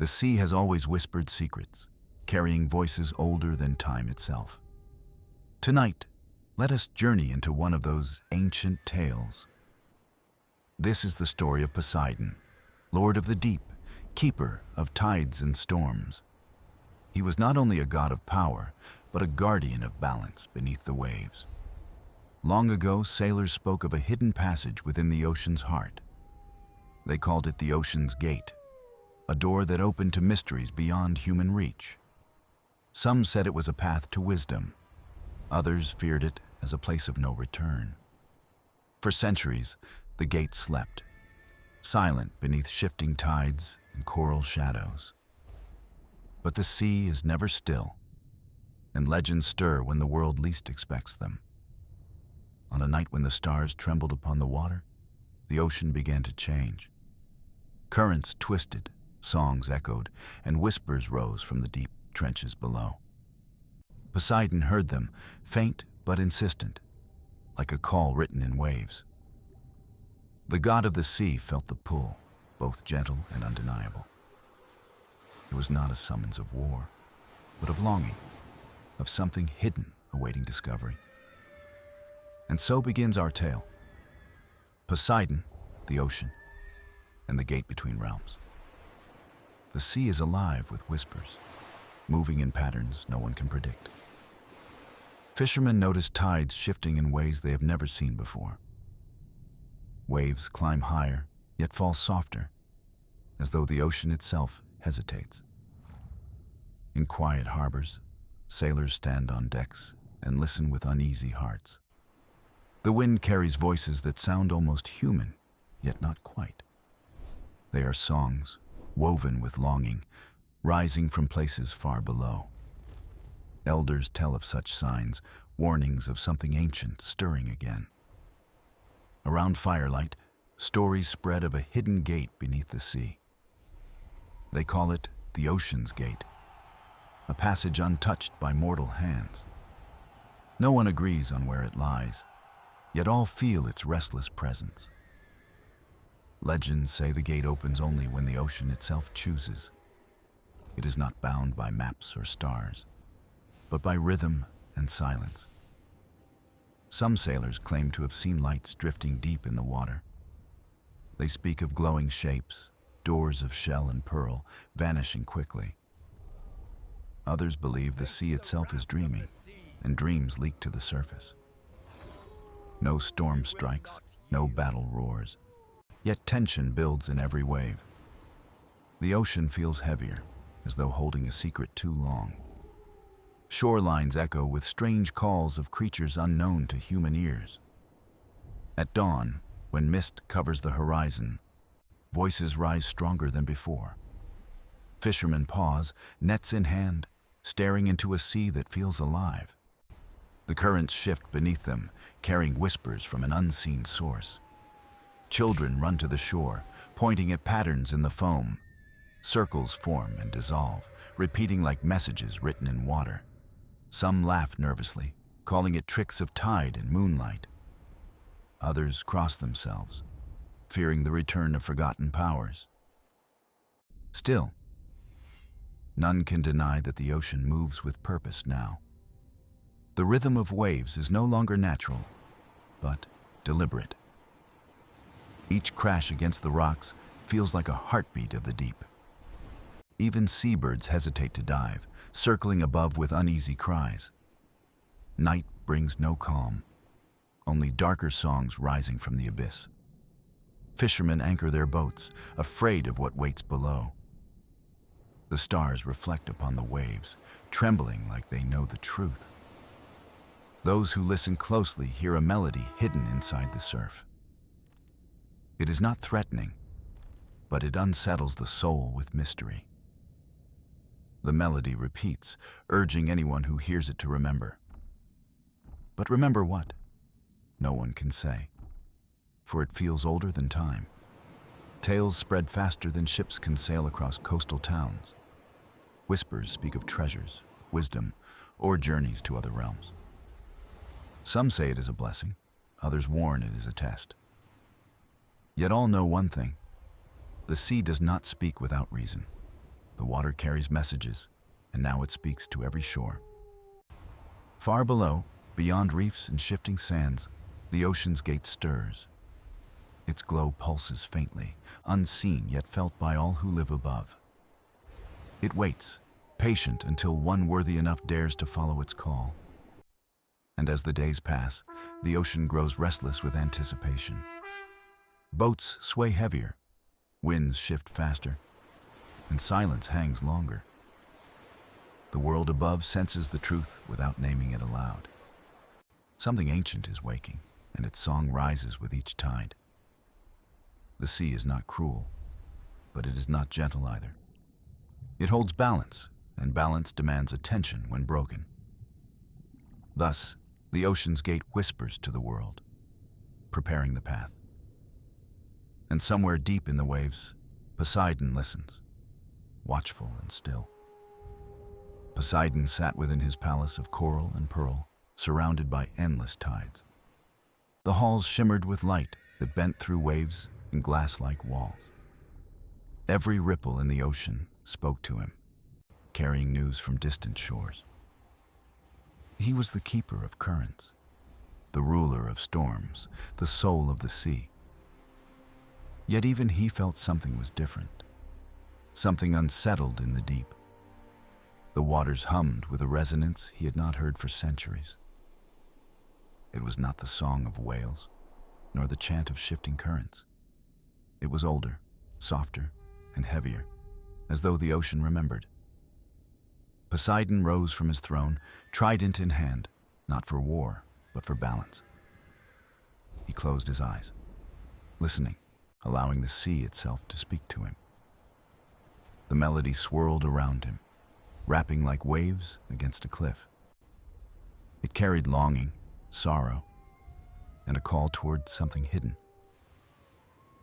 The sea has always whispered secrets, carrying voices older than time itself. Tonight, let us journey into one of those ancient tales. This is the story of Poseidon, lord of the deep, keeper of tides and storms. He was not only a god of power, but a guardian of balance beneath the waves. Long ago, sailors spoke of a hidden passage within the ocean's heart. They called it the Ocean's Gate, a door that opened to mysteries beyond human reach. Some said it was a path to wisdom. Others feared it as a place of no return. For centuries, the gate slept, silent beneath shifting tides and coral shadows. But the sea is never still, and legends stir when the world least expects them. On a night when the stars trembled upon the water, the ocean began to change. Currents twisted, songs echoed, and whispers rose from the deep trenches below. Poseidon heard them, faint but insistent, like a call written in waves. The god of the sea felt the pull, both gentle and undeniable. It was not a summons of war, but of longing, of something hidden awaiting discovery. And so begins our tale. Poseidon, the ocean, and the gate between realms. The sea is alive with whispers, moving in patterns no one can predict. Fishermen notice tides shifting in ways they have never seen before. Waves climb higher, yet fall softer, as though the ocean itself hesitates. In quiet harbors, sailors stand on decks and listen with uneasy hearts. The wind carries voices that sound almost human, yet not quite. They are songs, woven with longing, rising from places far below. Elders tell of such signs, warnings of something ancient stirring again. Around firelight, stories spread of a hidden gate beneath the sea. They call it the Ocean's Gate, a passage untouched by mortal hands. No one agrees on where it lies, yet all feel its restless presence. Legends say the gate opens only when the ocean itself chooses. It is not bound by maps or stars, but by rhythm and silence. Some sailors claim to have seen lights drifting deep in the water. They speak of glowing shapes, doors of shell and pearl, vanishing quickly. Others believe the sea itself is dreaming, and dreams leak to the surface. No storm strikes, no battle roars, yet tension builds in every wave. The ocean feels heavier, as though holding a secret too long. Shorelines echo with strange calls of creatures unknown to human ears. At dawn, when mist covers the horizon, voices rise stronger than before. Fishermen pause, nets in hand, staring into a sea that feels alive. The currents shift beneath them, carrying whispers from an unseen source. Children run to the shore, pointing at patterns in the foam. Circles form and dissolve, repeating like messages written in water. Some laugh nervously, calling it tricks of tide and moonlight. Others cross themselves, fearing the return of forgotten powers. Still, none can deny that the ocean moves with purpose now. The rhythm of waves is no longer natural, but deliberate. Each crash against the rocks feels like a heartbeat of the deep. Even seabirds hesitate to dive, circling above with uneasy cries. Night brings no calm, only darker songs rising from the abyss. Fishermen anchor their boats, afraid of what waits below. The stars reflect upon the waves, trembling like they know the truth. Those who listen closely hear a melody hidden inside the surf. It is not threatening, but it unsettles the soul with mystery. The melody repeats, urging anyone who hears it to remember. But remember what? No one can say, for it feels older than time. Tales spread faster than ships can sail across coastal towns. Whispers speak of treasures, wisdom, or journeys to other realms. Some say it is a blessing, others warn it is a test. Yet all know one thing: the sea does not speak without reason. the water carries messages, and now it speaks to every shore. Far below, beyond reefs and shifting sands, the ocean's gate stirs. Its glow pulses faintly, unseen yet felt by all who live above. It waits, patient until one worthy enough dares to follow its call. And as the days pass, the ocean grows restless with anticipation. Boats sway heavier, winds shift faster, and silence hangs longer. The world above senses the truth without naming it aloud. Something ancient is waking, and its song rises with each tide. The sea is not cruel, but it is not gentle either. It holds balance, and balance demands attention when broken. Thus, the ocean's gate whispers to the world, preparing the path. And somewhere deep in the waves, Poseidon listens, watchful and still. Poseidon sat within his palace of coral and pearl, surrounded by endless tides. The halls shimmered with light that bent through waves and glass-like walls. Every ripple in the ocean spoke to him, carrying news from distant shores. He was the keeper of currents, the ruler of storms, the soul of the sea. Yet even he felt something was different, something unsettled in the deep. The waters hummed with a resonance he had not heard for centuries. It was not the song of whales, nor the chant of shifting currents. It was older, softer, and heavier, as though the ocean remembered. Poseidon rose from his throne, trident in hand, not for war, but for balance. He closed his eyes, listening, allowing the sea itself to speak to him. The melody swirled around him, rapping like waves against a cliff. It carried longing, sorrow, and a call toward something hidden.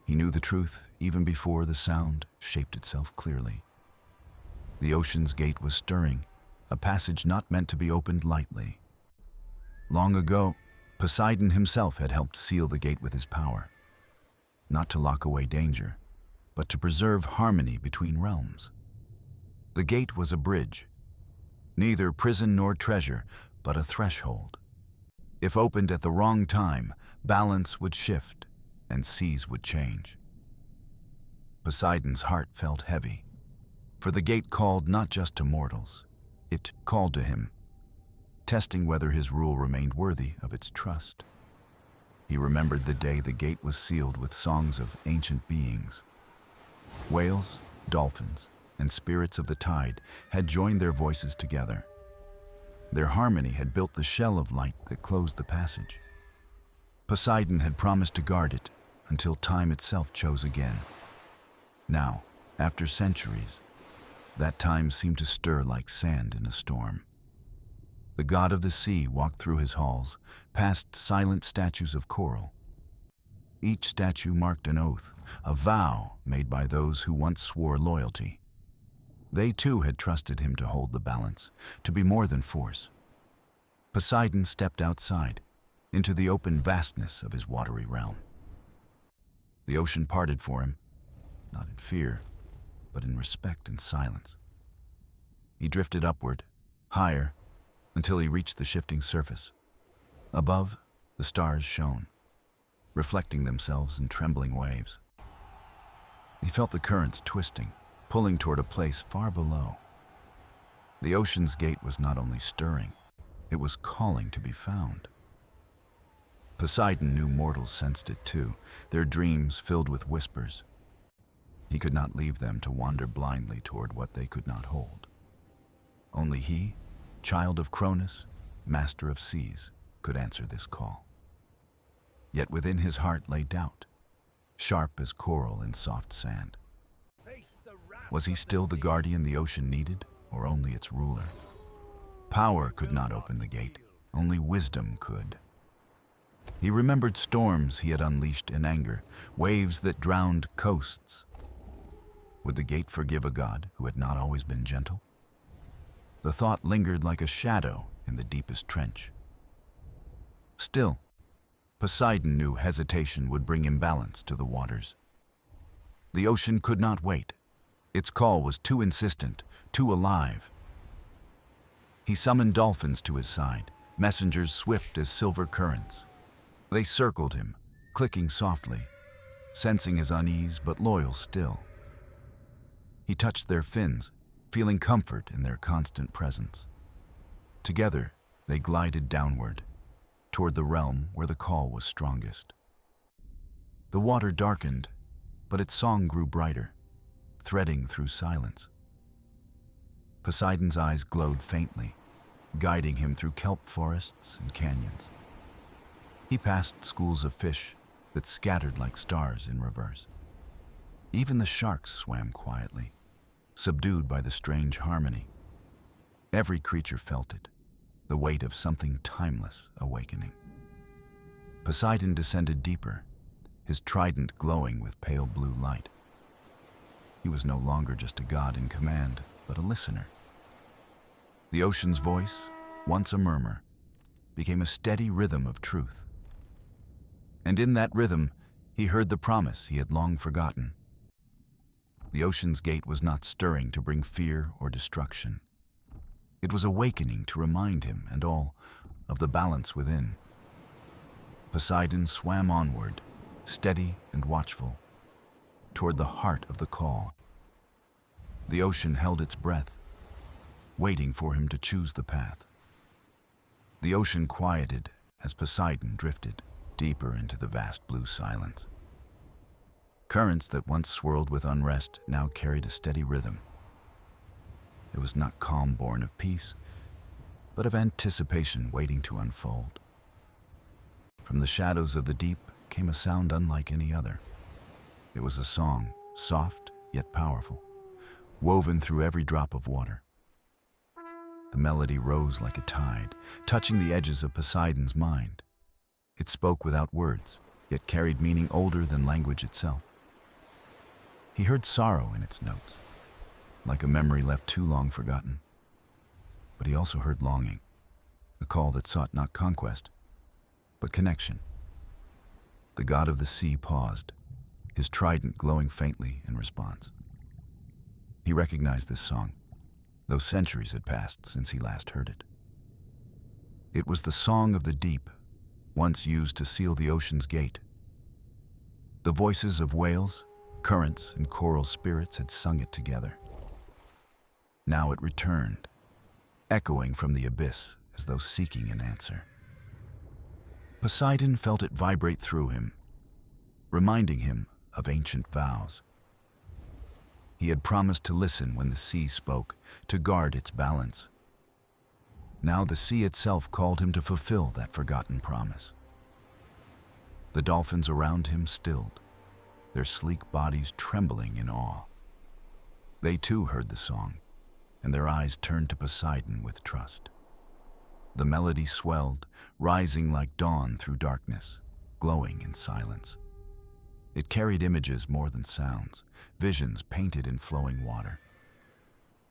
He knew the truth even before the sound shaped itself clearly. The ocean's gate was stirring, a passage not meant to be opened lightly. Long ago, Poseidon himself had helped seal the gate with his power, not to lock away danger, but to preserve harmony between realms. The gate was a bridge, neither prison nor treasure, but a threshold. If opened at the wrong time, balance would shift and seas would change. Poseidon's heart felt heavy, for the gate called not just to mortals, it called to him, testing whether his rule remained worthy of its trust. He remembered the day the gate was sealed with songs of ancient beings. Whales, dolphins, and spirits of the tide had joined their voices together. Their harmony had built the shell of light that closed the passage. Poseidon had promised to guard it until time itself chose again. Now, after centuries, that time seemed to stir like sand in a storm. The god of the sea walked through his halls, past silent statues of coral. Each statue marked an oath, a vow made by those who once swore loyalty. They too had trusted him to hold the balance, to be more than force. Poseidon stepped outside, into the open vastness of his watery realm. The ocean parted for him, not in fear, but in respect and silence. He drifted upward, higher, until he reached the shifting surface. Above, the stars shone, reflecting themselves in trembling waves. He felt the currents twisting, pulling toward a place far below. The ocean's gate was not only stirring, it was calling to be found. Poseidon knew mortals sensed it too, their dreams filled with whispers. He could not leave them to wander blindly toward what they could not hold. Only he, child of Cronus, master of seas, could answer this call. Yet within his heart lay doubt, sharp as coral in soft sand. Was he still the guardian the ocean needed, or only its ruler? Power could not open the gate, only wisdom could. He remembered storms he had unleashed in anger, waves that drowned coasts. Would the gate forgive a god who had not always been gentle? The thought lingered like a shadow in the deepest trench. Still, Poseidon knew hesitation would bring imbalance to the waters. The ocean could not wait. Its call was too insistent, too alive. He summoned dolphins to his side, messengers swift as silver currents. They circled him, clicking softly, sensing his unease but loyal still. He touched their fins, feeling comfort in their constant presence. Together, they glided downward, toward the realm where the call was strongest. The water darkened, but its song grew brighter, threading through silence. Poseidon's eyes glowed faintly, guiding him through kelp forests and canyons. He passed schools of fish that scattered like stars in reverse. Even the sharks swam quietly, subdued by the strange harmony. Every creature felt it, the weight of something timeless awakening. Poseidon descended deeper, his trident glowing with pale blue light. He was no longer just a god in command, but a listener. The ocean's voice, once a murmur, became a steady rhythm of truth. And in that rhythm, he heard the promise he had long forgotten. The ocean's gate was not stirring to bring fear or destruction. It was awakening to remind him and all of the balance within. Poseidon swam onward, steady and watchful, toward the heart of the call. The ocean held its breath, waiting for him to choose the path. The ocean quieted as Poseidon drifted deeper into the vast blue silence. Currents that once swirled with unrest now carried a steady rhythm. It was not calm born of peace, but of anticipation waiting to unfold. From the shadows of the deep came a sound unlike any other. It was a song, soft yet powerful, woven through every drop of water. The melody rose like a tide, touching the edges of Poseidon's mind. It spoke without words, yet carried meaning older than language itself. He heard sorrow in its notes, like a memory left too long forgotten. But he also heard longing, a call that sought not conquest, but connection. The god of the sea paused, his trident glowing faintly in response. He recognized this song, though centuries had passed since he last heard it. It was the song of the deep, once used to seal the ocean's gate. The voices of whales, currents, and coral spirits had sung it together. Now it returned, echoing from the abyss as though seeking an answer. Poseidon felt it vibrate through him, reminding him of ancient vows. He had promised to listen when the sea spoke, to guard its balance. Now the sea itself called him to fulfill that forgotten promise. The dolphins around him stilled, their sleek bodies trembling in awe. They too heard the song, and their eyes turned to Poseidon with trust. The melody swelled, rising like dawn through darkness, glowing in silence. It carried images more than sounds, visions painted in flowing water.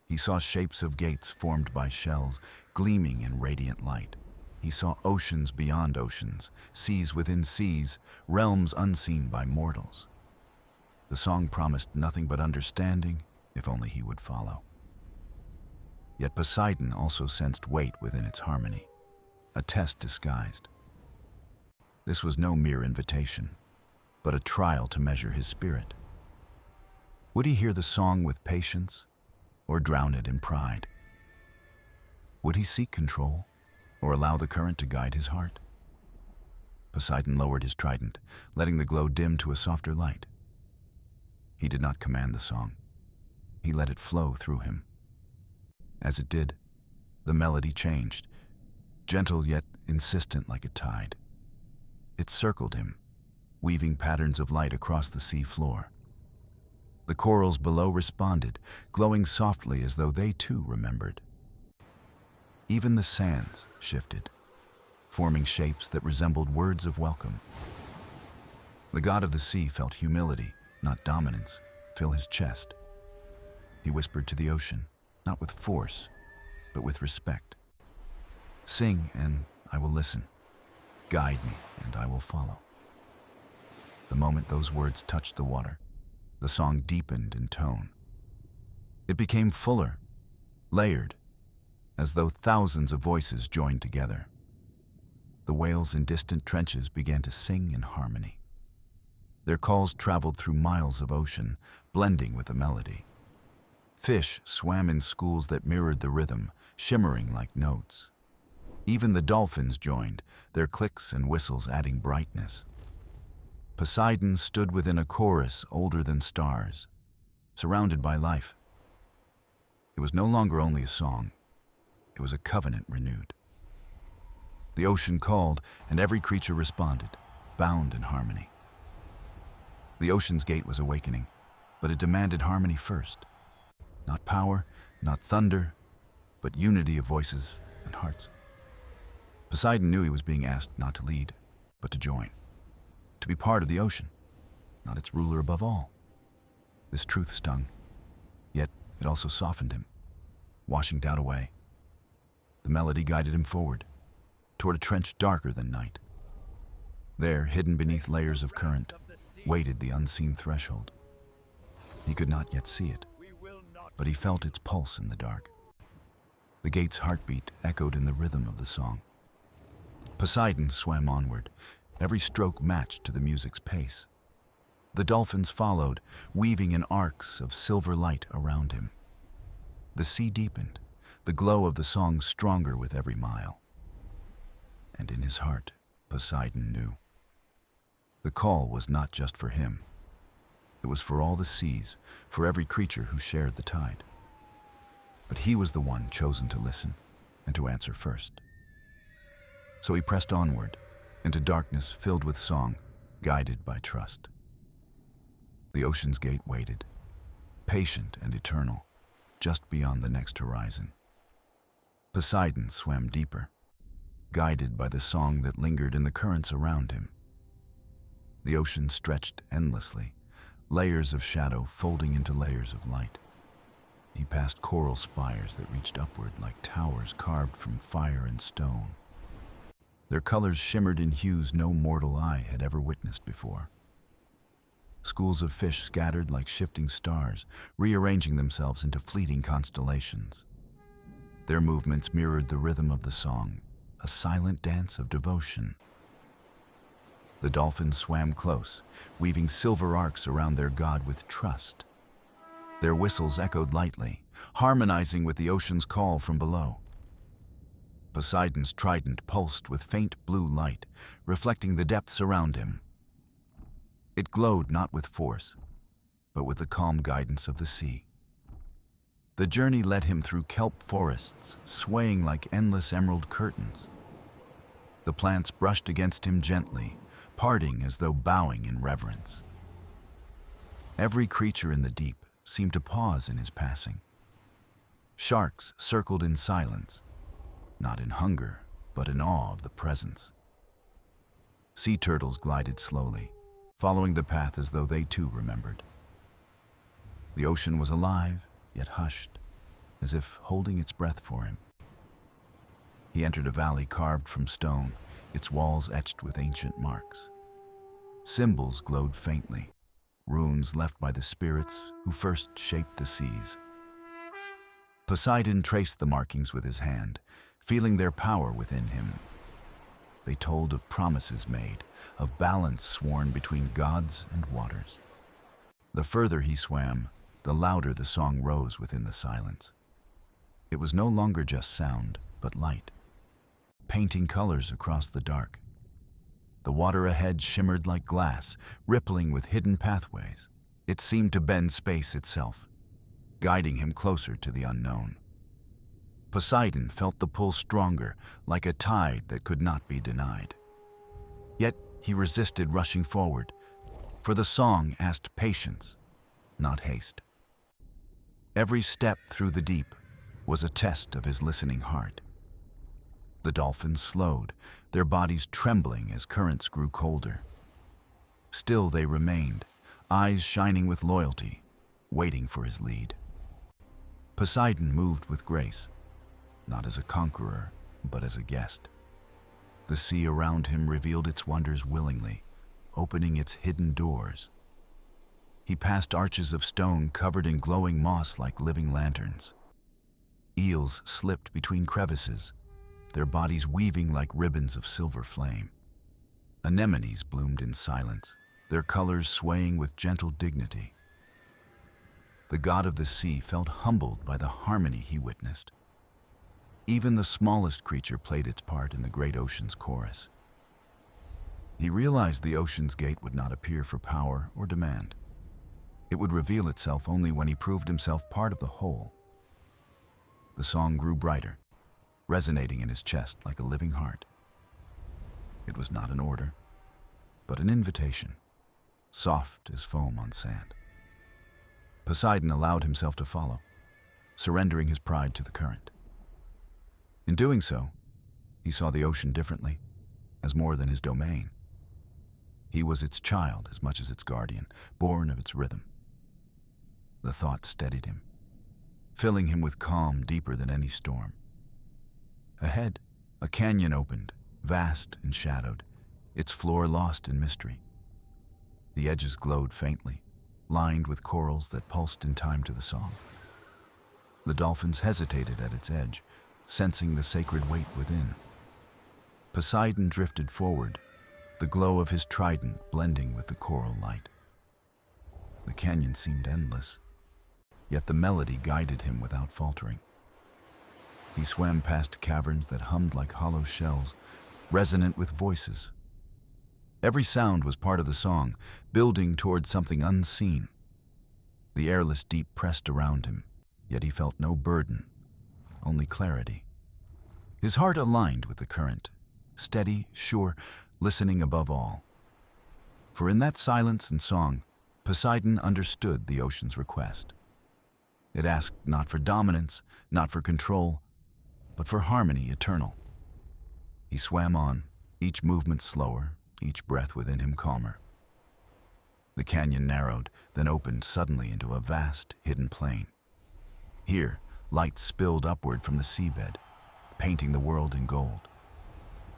He saw shapes of gates formed by shells, gleaming in radiant light. He saw oceans beyond oceans, seas within seas, realms unseen by mortals. The song promised nothing but understanding, if only he would follow. Yet Poseidon also sensed weight within its harmony, a test disguised. This was no mere invitation, but a trial to measure his spirit. Would he hear the song with patience, or drown it in pride? Would he seek control, or allow the current to guide his heart? Poseidon lowered his trident, letting the glow dim to a softer light. He did not command the song. He let it flow through him. As it did, the melody changed, gentle yet insistent like a tide. It circled him, weaving patterns of light across the sea floor. The corals below responded, glowing softly as though they too remembered. Even the sands shifted, forming shapes that resembled words of welcome. The god of the sea felt humility, not dominance, fill his chest. He whispered to the ocean, not with force, but with respect. "Sing, and I will listen. Guide me, and I will follow." The moment those words touched the water, the song deepened in tone. It became fuller, layered, as though thousands of voices joined together. The whales in distant trenches began to sing in harmony. Their calls traveled through miles of ocean, blending with the melody. Fish swam in schools that mirrored the rhythm, shimmering like notes. Even the dolphins joined, their clicks and whistles adding brightness. Poseidon stood within a chorus older than stars, surrounded by life. It was no longer only a song, it was a covenant renewed. The ocean called, and every creature responded, bound in harmony. The ocean's gate was awakening, but it demanded harmony first. Not power, not thunder, but unity of voices and hearts. Poseidon knew he was being asked not to lead, but to join. To be part of the ocean, not its ruler above all. This truth stung, yet it also softened him, washing doubt away. The melody guided him forward, toward a trench darker than night. There, hidden beneath layers of current, waited the unseen threshold. He could not yet see it, but he felt its pulse in the dark. The gate's heartbeat echoed in the rhythm of the song. Poseidon swam onward, every stroke matched to the music's pace. The dolphins followed, weaving in arcs of silver light around him. The sea deepened, the glow of the song stronger with every mile. And in his heart, Poseidon knew. The call was not just for him. It was for all the seas, for every creature who shared the tide. But he was the one chosen to listen and to answer first. So he pressed onward, into darkness filled with song, guided by trust. The ocean's gate waited, patient and eternal, just beyond the next horizon. Poseidon swam deeper, guided by the song that lingered in the currents around him. The ocean stretched endlessly, layers of shadow folding into layers of light. He passed coral spires that reached upward like towers carved from fire and stone. Their colors shimmered in hues no mortal eye had ever witnessed before. Schools of fish scattered like shifting stars, rearranging themselves into fleeting constellations. Their movements mirrored the rhythm of the song, a silent dance of devotion. The dolphins swam close, weaving silver arcs around their god with trust. Their whistles echoed lightly, harmonizing with the ocean's call from below. Poseidon's trident pulsed with faint blue light, reflecting the depths around him. It glowed not with force, but with the calm guidance of the sea. The journey led him through kelp forests, swaying like endless emerald curtains. The plants brushed against him gently, parting as though bowing in reverence. Every creature in the deep seemed to pause in his passing. Sharks circled in silence, not in hunger, but in awe of the presence. Sea turtles glided slowly, following the path as though they too remembered. The ocean was alive, yet hushed, as if holding its breath for him. He entered a valley carved from stone, its walls etched with ancient marks. Symbols glowed faintly, runes left by the spirits who first shaped the seas. Poseidon traced the markings with his hand, feeling their power within him. They told of promises made, of balance sworn between gods and waters. The further he swam, the louder the song rose within the silence. It was no longer just sound, but light, painting colors across the dark. The water ahead shimmered like glass, rippling with hidden pathways. It seemed to bend space itself, guiding him closer to the unknown. Poseidon felt the pull stronger, like a tide that could not be denied. Yet he resisted rushing forward, for the song asked patience, not haste. Every step through the deep was a test of his listening heart. The dolphins slowed, their bodies trembling as currents grew colder. Still they remained, eyes shining with loyalty, waiting for his lead. Poseidon moved with grace, not as a conqueror, but as a guest. The sea around him revealed its wonders willingly, opening its hidden doors. He passed arches of stone covered in glowing moss like living lanterns. Eels slipped between crevices, their bodies weaving like ribbons of silver flame. Anemones bloomed in silence, their colors swaying with gentle dignity. The god of the sea felt humbled by the harmony he witnessed. Even the smallest creature played its part in the great ocean's chorus. He realized the ocean's gate would not appear for power or demand. It would reveal itself only when he proved himself part of the whole. The song grew brighter, resonating in his chest like a living heart. It was not an order, but an invitation, soft as foam on sand. Poseidon allowed himself to follow, surrendering his pride to the current. In doing so, he saw the ocean differently, as more than his domain. He was its child as much as its guardian, born of its rhythm. The thought steadied him, filling him with calm deeper than any storm. Ahead, a canyon opened, vast and shadowed, its floor lost in mystery. The edges glowed faintly, lined with corals that pulsed in time to the song. The dolphins hesitated at its edge, sensing the sacred weight within. Poseidon drifted forward, the glow of his trident blending with the coral light. The canyon seemed endless, yet the melody guided him without faltering. He swam past caverns that hummed like hollow shells, resonant with voices. Every sound was part of the song, building toward something unseen. The airless deep pressed around him, yet he felt no burden, only clarity. His heart aligned with the current, steady, sure, listening above all. For in that silence and song, Poseidon understood the ocean's request. It asked not for dominance, not for control, but for harmony eternal. He swam on, each movement slower, each breath within him calmer. The canyon narrowed, then opened suddenly into a vast, hidden plain. Here, light spilled upward from the seabed, painting the world in gold.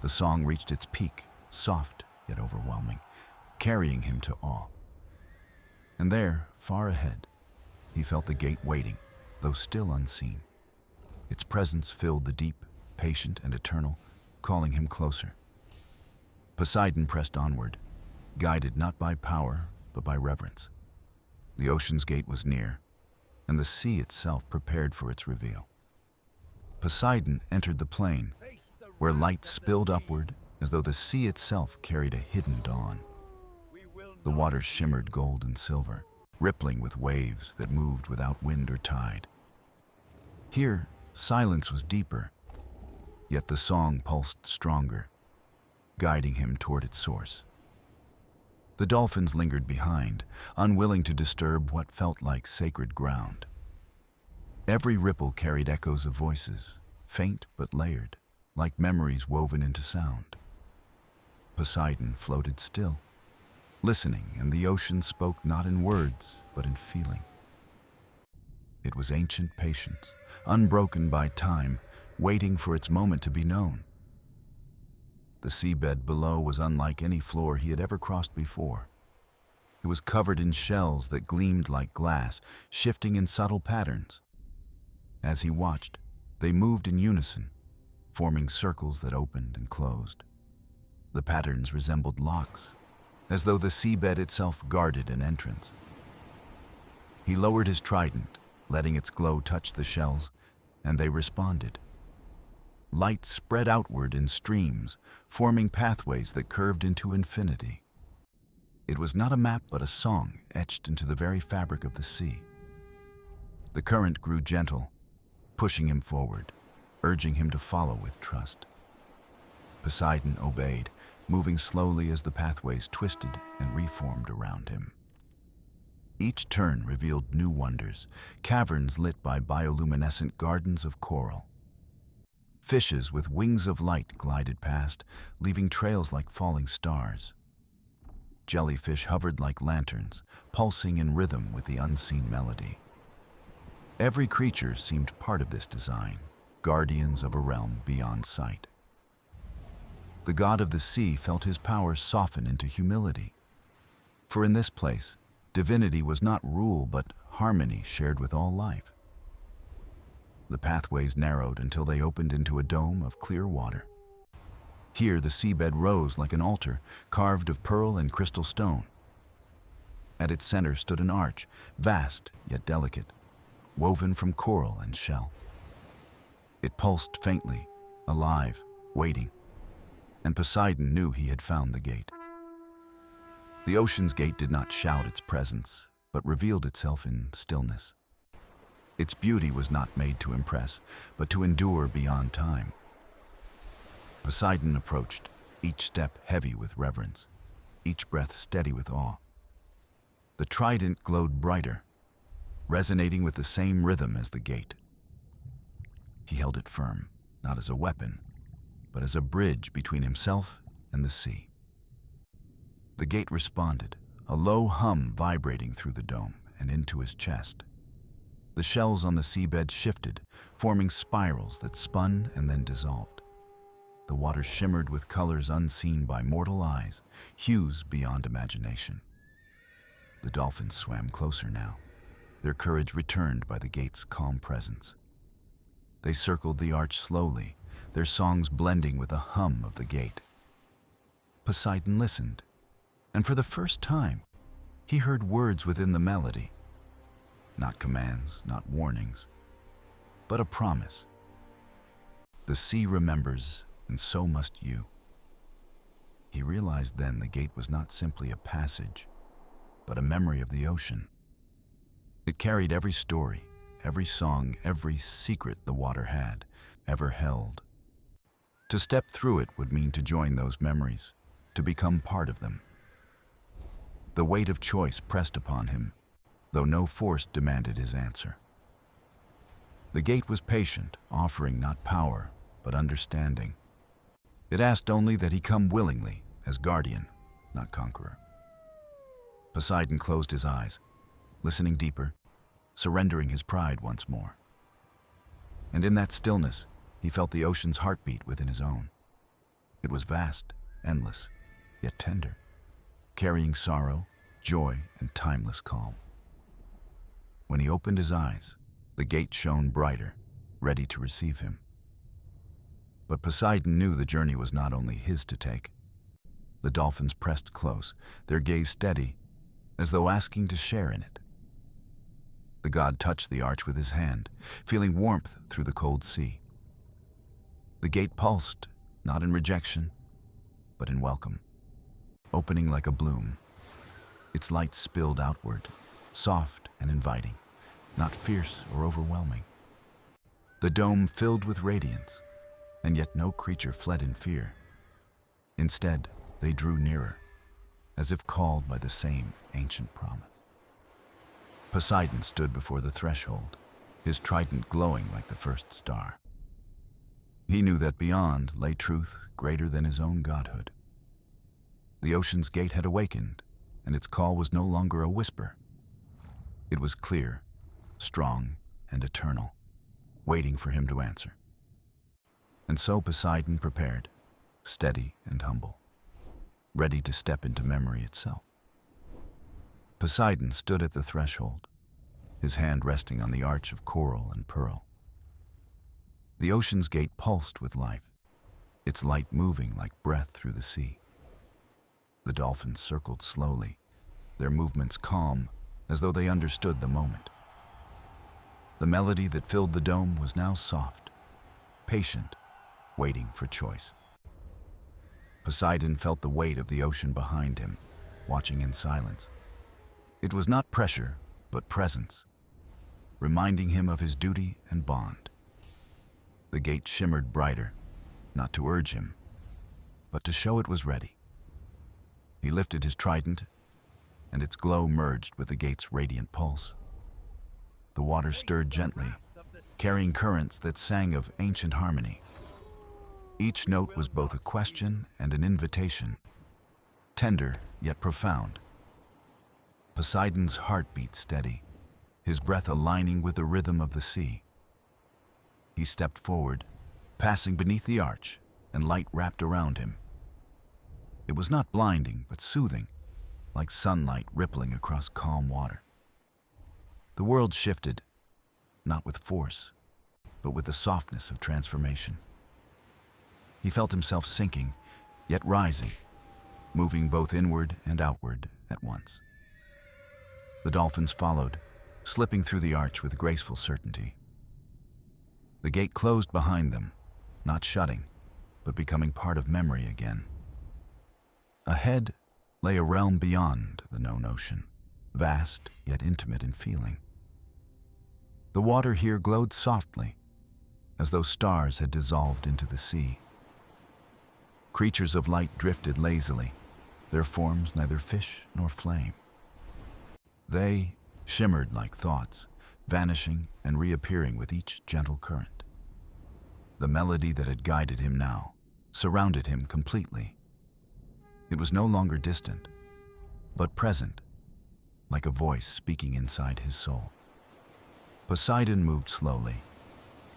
The song reached its peak, soft yet overwhelming, carrying him to awe. And there, far ahead, he felt the gate waiting, though still unseen. Its presence filled the deep, patient and eternal, calling him closer. Poseidon pressed onward, guided not by power, but by reverence. The ocean's gate was near, and the sea itself prepared for its reveal. Poseidon entered the plain, where light spilled upward as though the sea itself carried a hidden dawn. The waters shimmered gold and silver, rippling with waves that moved without wind or tide. Here, silence was deeper, yet the song pulsed stronger, guiding him toward its source. The dolphins lingered behind, unwilling to disturb what felt like sacred ground. Every ripple carried echoes of voices, faint but layered, like memories woven into sound. Poseidon floated still, listening, and the ocean spoke not in words, but in feeling. It was ancient patience, unbroken by time, waiting for its moment to be known. The seabed below was unlike any floor he had ever crossed before. It was covered in shells that gleamed like glass, shifting in subtle patterns. As he watched, they moved in unison, forming circles that opened and closed. The patterns resembled locks, as though the seabed itself guarded an entrance. He lowered his trident, letting its glow touch the shells, and they responded. Light spread outward in streams, forming pathways that curved into infinity. It was not a map but a song etched into the very fabric of the sea. The current grew gentle, pushing him forward, urging him to follow with trust. Poseidon obeyed, moving slowly as the pathways twisted and reformed around him. Each turn revealed new wonders, caverns lit by bioluminescent gardens of coral. Fishes with wings of light glided past, leaving trails like falling stars. Jellyfish hovered like lanterns, pulsing in rhythm with the unseen melody. Every creature seemed part of this design, guardians of a realm beyond sight. The god of the sea felt his power soften into humility. For in this place, Divinity was not rule, but harmony shared with all life. The pathways narrowed until they opened into a dome of clear water. Here, the seabed rose like an altar, carved of pearl and crystal stone. At its center stood an arch, vast yet delicate, woven from coral and shell. It pulsed faintly, alive, waiting, and Poseidon knew he had found the gate. The ocean's gate did not shout its presence, but revealed itself in stillness. Its beauty was not made to impress, but to endure beyond time. Poseidon approached, each step heavy with reverence, each breath steady with awe. The trident glowed brighter, resonating with the same rhythm as the gate. He held it firm, not as a weapon, but as a bridge between himself and the sea. The gate responded, a low hum vibrating through the dome and into his chest. The shells on the seabed shifted, forming spirals that spun and then dissolved. The water shimmered with colors unseen by mortal eyes, hues beyond imagination. The dolphins swam closer now, their courage returned by the gate's calm presence. They circled the arch slowly, their songs blending with the hum of the gate. Poseidon listened, and for the first time, he heard words within the melody. Not commands, not warnings, but a promise. The sea remembers, and so must you. He realized then the gate was not simply a passage, but a memory of the ocean. It carried every story, every song, every secret the water had ever held. To step through it would mean to join those memories, to become part of them. The weight of choice pressed upon him, though no force demanded his answer. The gate was patient, offering not power, but understanding. It asked only that he come willingly, as guardian, not conqueror. Poseidon closed his eyes, listening deeper, surrendering his pride once more. And in that stillness, he felt the ocean's heartbeat within his own. It was vast, endless, yet tender, carrying sorrow, joy, and timeless calm. When he opened his eyes, the gate shone brighter, ready to receive him. But Poseidon knew the journey was not only his to take. The dolphins pressed close, their gaze steady, as though asking to share in it. The god touched the arch with his hand, feeling warmth through the cold sea. The gate pulsed, not in rejection, but in welcome, opening like a bloom. Its light spilled outward, soft and inviting, not fierce or overwhelming. The dome filled with radiance, and yet no creature fled in fear. Instead, they drew nearer, as if called by the same ancient promise. Poseidon stood before the threshold, his trident glowing like the first star. He knew that beyond lay truth greater than his own godhood. The ocean's gate had awakened, and its call was no longer a whisper. It was clear, strong, and eternal, waiting for him to answer. And so Poseidon prepared, steady and humble, ready to step into memory itself. Poseidon stood at the threshold, his hand resting on the arch of coral and pearl. The ocean's gate pulsed with life, its light moving like breath through the sea. The dolphins circled slowly, their movements calm, as though they understood the moment. The melody that filled the dome was now soft, patient, waiting for choice. Poseidon felt the weight of the ocean behind him, watching in silence. It was not pressure, but presence, reminding him of his duty and bond. The gate shimmered brighter, not to urge him, but to show it was ready. He lifted his trident, and its glow merged with the gate's radiant pulse. The water stirred gently, carrying currents that sang of ancient harmony. Each note was both a question and an invitation, tender yet profound. Poseidon's heart beat steady, his breath aligning with the rhythm of the sea. He stepped forward, passing beneath the arch, and light wrapped around him. It was not blinding, but soothing, like sunlight rippling across calm water. The world shifted, not with force, but with the softness of transformation. He felt himself sinking, yet rising, moving both inward and outward at once. The dolphins followed, slipping through the arch with graceful certainty. The gate closed behind them, not shutting, but becoming part of memory again. Ahead lay a realm beyond the known ocean, vast yet intimate in feeling. The water here glowed softly, as though stars had dissolved into the sea. Creatures of light drifted lazily, their forms neither fish nor flame. They shimmered like thoughts, vanishing and reappearing with each gentle current. The melody that had guided him now surrounded him completely. It was no longer distant, but present, like a voice speaking inside his soul. Poseidon moved slowly,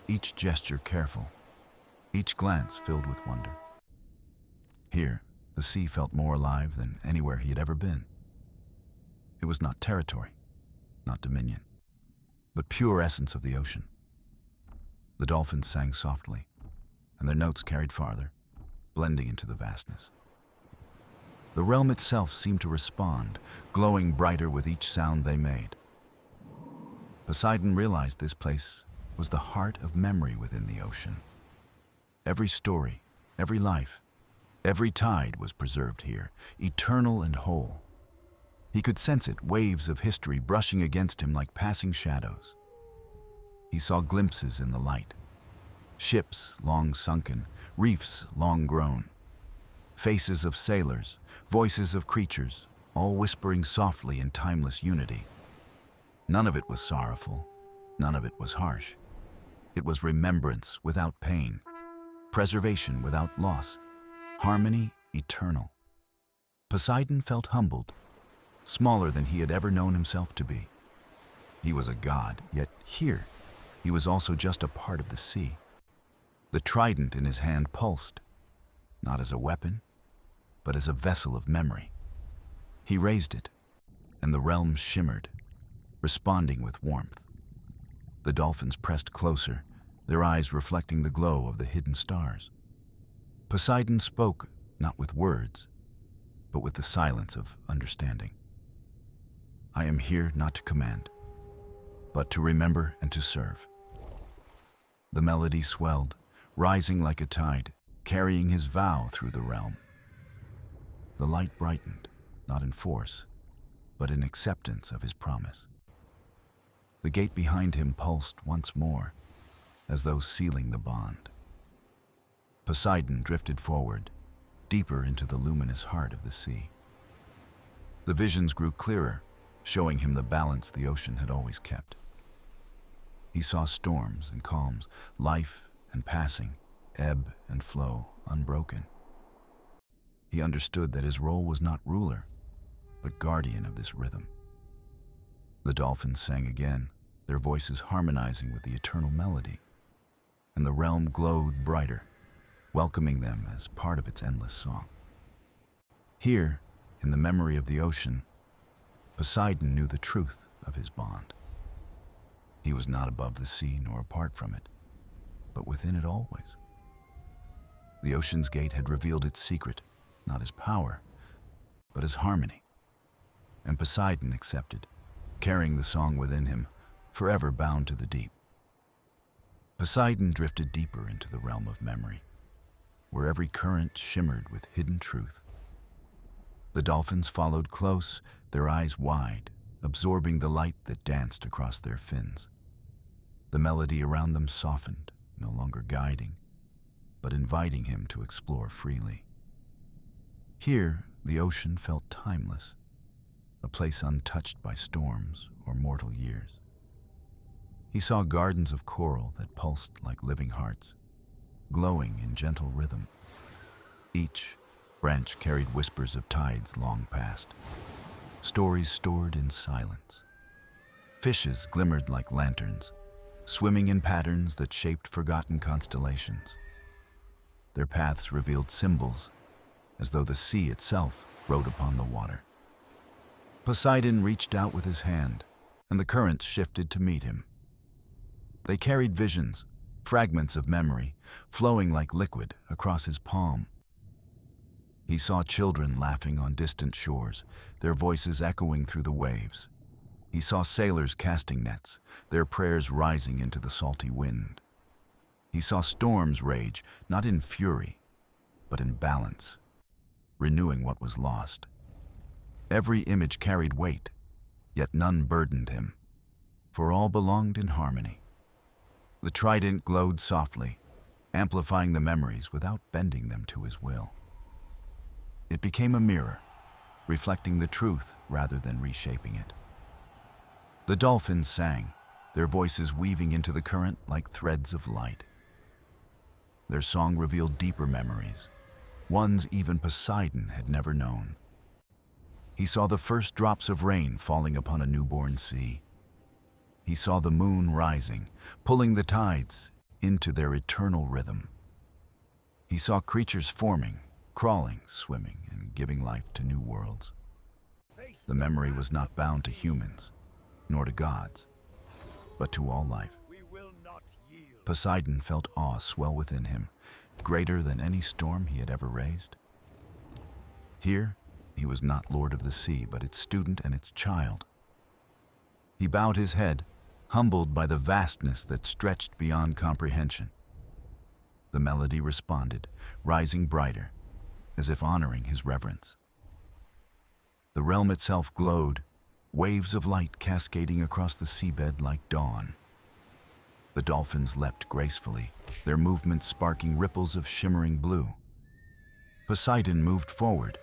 each gesture careful, each glance filled with wonder. Here, the sea felt more alive than anywhere he had ever been. It was not territory, not dominion, but pure essence of the ocean. The dolphins sang softly, and their notes carried farther, blending into the vastness. The realm itself seemed to respond, glowing brighter with each sound they made. Poseidon realized this place was the heart of memory within the ocean. Every story, every life, every tide was preserved here, eternal and whole. He could sense it, waves of history brushing against him like passing shadows. He saw glimpses in the light, ships long sunken, reefs long grown, faces of sailors, voices of creatures, all whispering softly in timeless unity. None of it was sorrowful, none of it was harsh. It was remembrance without pain, preservation without loss, harmony eternal. Poseidon felt humbled, smaller than he had ever known himself to be. He was a god, yet here, he was also just a part of the sea. The trident in his hand pulsed, not as a weapon, but as a vessel of memory. He raised it, and the realm shimmered, responding with warmth. The dolphins pressed closer, their eyes reflecting the glow of the hidden stars. Poseidon spoke not with words, but with the silence of understanding. I am here not to command, but to remember and to serve. The melody swelled, rising like a tide, carrying his vow through the realm. The light brightened, not in force, but in acceptance of his promise. The gate behind him pulsed once more, as though sealing the bond. Poseidon drifted forward, deeper into the luminous heart of the sea. The visions grew clearer, showing him the balance the ocean had always kept. He saw storms and calms, life and passing, ebb and flow, unbroken. He understood that his role was not ruler, but guardian of this rhythm. The dolphins sang again, their voices harmonizing with the eternal melody, and the realm glowed brighter, welcoming them as part of its endless song. Here, in the memory of the ocean, Poseidon knew the truth of his bond. He was not above the sea nor apart from it, but within it always. The ocean's gate had revealed its secret, not as power, but as harmony. And Poseidon accepted, carrying the song within him, forever bound to the deep. Poseidon drifted deeper into the realm of memory, where every current shimmered with hidden truth. The dolphins followed close, their eyes wide, absorbing the light that danced across their fins. The melody around them softened, no longer guiding, but inviting him to explore freely. Here, the ocean felt timeless, a place untouched by storms or mortal years. He saw gardens of coral that pulsed like living hearts, glowing in gentle rhythm. Each branch carried whispers of tides long past, stories stored in silence. Fishes glimmered like lanterns, swimming in patterns that shaped forgotten constellations. Their paths revealed symbols, as though the sea itself rode upon the water. Poseidon reached out with his hand, and the currents shifted to meet him. They carried visions, fragments of memory, flowing like liquid across his palm. He saw children laughing on distant shores, their voices echoing through the waves. He saw sailors casting nets, their prayers rising into the salty wind. He saw storms rage, not in fury, but in balance, renewing what was lost. Every image carried weight, yet none burdened him, for all belonged in harmony. The trident glowed softly, amplifying the memories without bending them to his will. It became a mirror, reflecting the truth rather than reshaping it. The dolphins sang, their voices weaving into the current like threads of light. Their song revealed deeper memories, ones even Poseidon had never known. He saw the first drops of rain falling upon a newborn sea. He saw the moon rising, pulling the tides into their eternal rhythm. He saw creatures forming, crawling, swimming, and giving life to new worlds. The memory was not bound to humans, nor to gods, but to all life. Poseidon felt awe swell within him, greater than any storm he had ever raised. Here, he was not lord of the sea, but its student and its child. He bowed his head, humbled by the vastness that stretched beyond comprehension. The melody responded, rising brighter, as if honoring his reverence. The realm itself glowed, waves of light cascading across the seabed like dawn. The dolphins leapt gracefully, their movements sparking ripples of shimmering blue. Poseidon moved forward,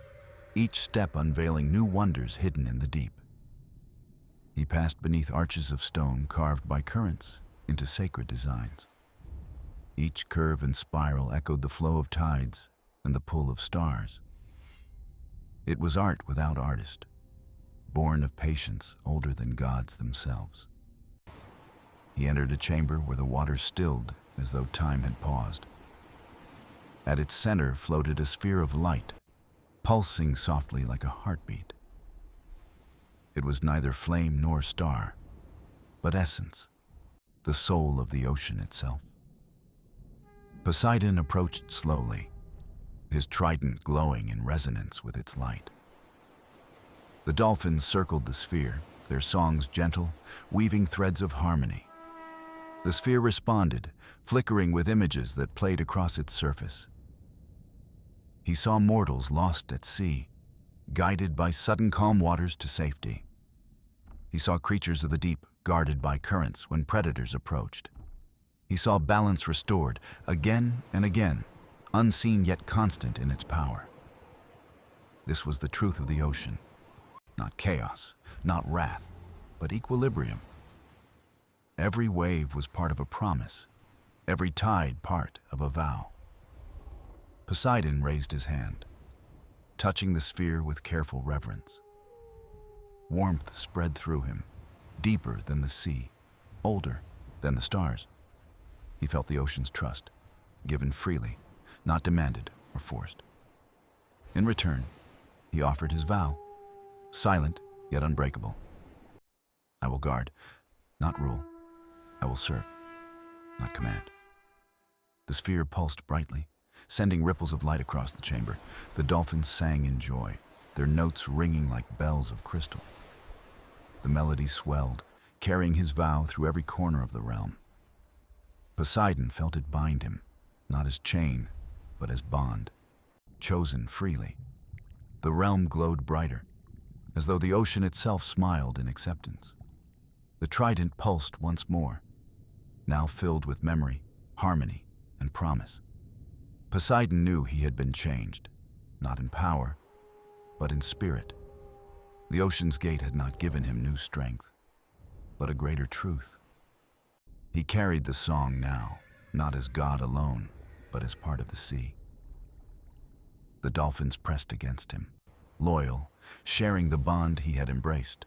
each step unveiling new wonders hidden in the deep. He passed beneath arches of stone carved by currents into sacred designs. Each curve and spiral echoed the flow of tides and the pull of stars. It was art without artist, born of patience older than gods themselves. He entered a chamber where the water stilled as though time had paused. At its center floated a sphere of light, pulsing softly like a heartbeat. It was neither flame nor star, but essence, the soul of the ocean itself. Poseidon approached slowly, his trident glowing in resonance with its light. The dolphins circled the sphere, their songs gentle, weaving threads of harmony. The sphere responded, flickering with images that played across its surface. He saw mortals lost at sea, guided by sudden calm waters to safety. He saw creatures of the deep guarded by currents when predators approached. He saw balance restored again and again, unseen yet constant in its power. This was the truth of the ocean. Not chaos, not wrath, but equilibrium. Every wave was part of a promise, every tide part of a vow. Poseidon raised his hand, touching the sphere with careful reverence. Warmth spread through him, deeper than the sea, older than the stars. He felt the ocean's trust, given freely, not demanded or forced. In return, he offered his vow, silent yet unbreakable. I will guard, not rule. I will serve, not command. The sphere pulsed brightly, sending ripples of light across the chamber. The dolphins sang in joy, their notes ringing like bells of crystal. The melody swelled, carrying his vow through every corner of the realm. Poseidon felt it bind him, not as chain, but as bond, chosen freely. The realm glowed brighter, as though the ocean itself smiled in acceptance. The trident pulsed once more, now filled with memory, harmony, and promise. Poseidon knew he had been changed, not in power, but in spirit. The ocean's gate had not given him new strength, but a greater truth. He carried the song now, not as God alone, but as part of the sea. The dolphins pressed against him, loyal, sharing the bond he had embraced.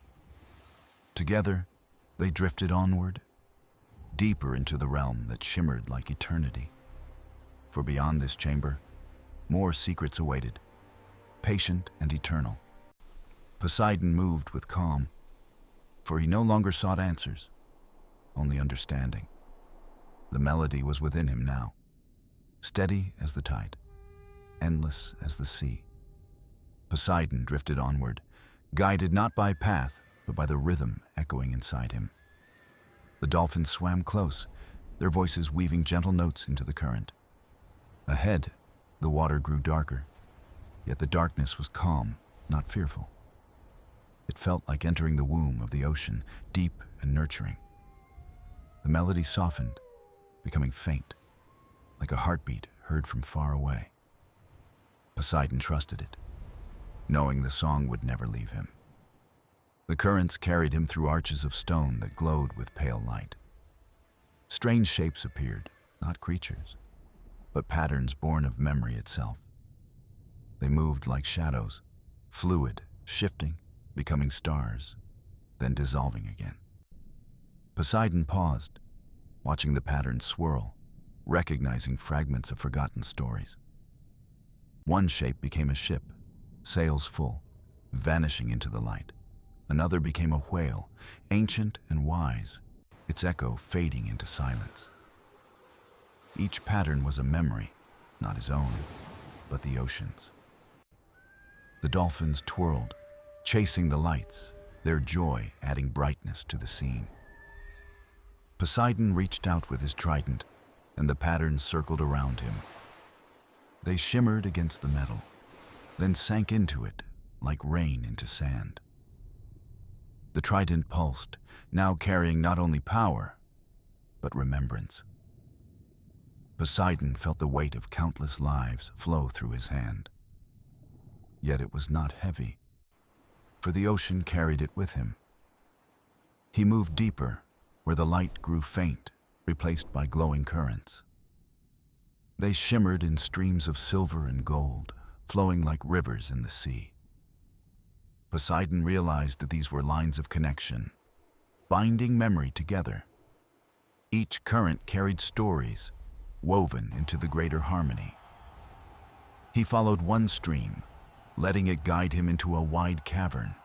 Together, they drifted onward, deeper into the realm that shimmered like eternity. For beyond this chamber, more secrets awaited, patient and eternal. Poseidon moved with calm, for he no longer sought answers, only understanding. The melody was within him now, steady as the tide, endless as the sea. Poseidon drifted onward, guided not by path, but by the rhythm echoing inside him. The dolphins swam close, their voices weaving gentle notes into the current. Ahead, the water grew darker, yet the darkness was calm, not fearful. It felt like entering the womb of the ocean, deep and nurturing. The melody softened, becoming faint, like a heartbeat heard from far away. Poseidon trusted it, knowing the song would never leave him. The currents carried him through arches of stone that glowed with pale light. Strange shapes appeared, not creatures, but patterns born of memory itself. They moved like shadows, fluid, shifting, becoming stars, then dissolving again. Poseidon paused, watching the patterns swirl, recognizing fragments of forgotten stories. One shape became a ship, sails full, vanishing into the light. Another became a whale, ancient and wise, its echo fading into silence. Each pattern was a memory, not his own, but the ocean's. The dolphins twirled, chasing the lights, their joy adding brightness to the scene. Poseidon reached out with his trident, and the patterns circled around him. They shimmered against the metal, then sank into it like rain into sand. The trident pulsed, now carrying not only power, but remembrance. Poseidon felt the weight of countless lives flow through his hand. Yet it was not heavy, for the ocean carried it with him. He moved deeper, where the light grew faint, replaced by glowing currents. They shimmered in streams of silver and gold, flowing like rivers in the sea. Poseidon realized that these were lines of connection, binding memory together. Each current carried stories, woven into the greater harmony. He followed one stream, letting it guide him into a wide cavern.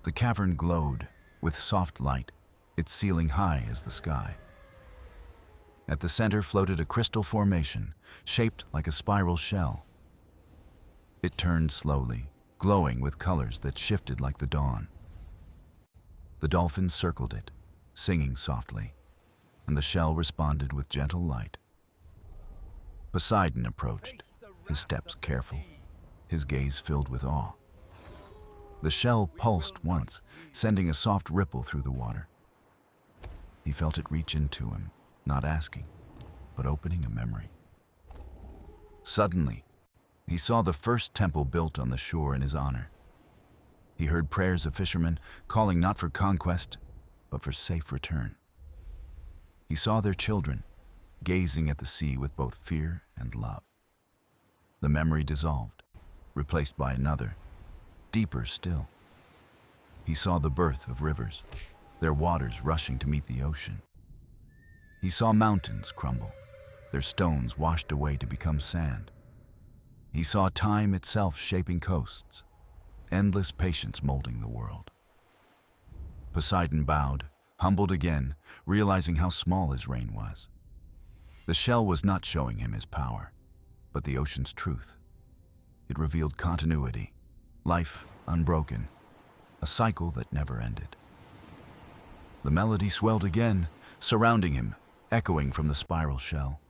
The cavern glowed with soft light, its ceiling high as the sky. At the center floated a crystal formation, shaped like a spiral shell. It turned slowly, glowing with colors that shifted like the dawn. The dolphins circled it, singing softly, and the shell responded with gentle light. Poseidon approached, his steps careful, his gaze filled with awe. The shell pulsed once, sending a soft ripple through the water. He felt it reach into him, not asking, but opening a memory. Suddenly, he saw the first temple built on the shore in his honor. He heard prayers of fishermen calling not for conquest, but for safe return. He saw their children, gazing at the sea with both fear and love. The memory dissolved, replaced by another, deeper still. He saw the birth of rivers, their waters rushing to meet the ocean. He saw mountains crumble, their stones washed away to become sand. He saw time itself shaping coasts, endless patience molding the world. Poseidon bowed, humbled again, realizing how small his reign was. The shell was not showing him his power, but the ocean's truth. It revealed continuity, life unbroken, a cycle that never ended. The melody swelled again, surrounding him, echoing from the spiral shell.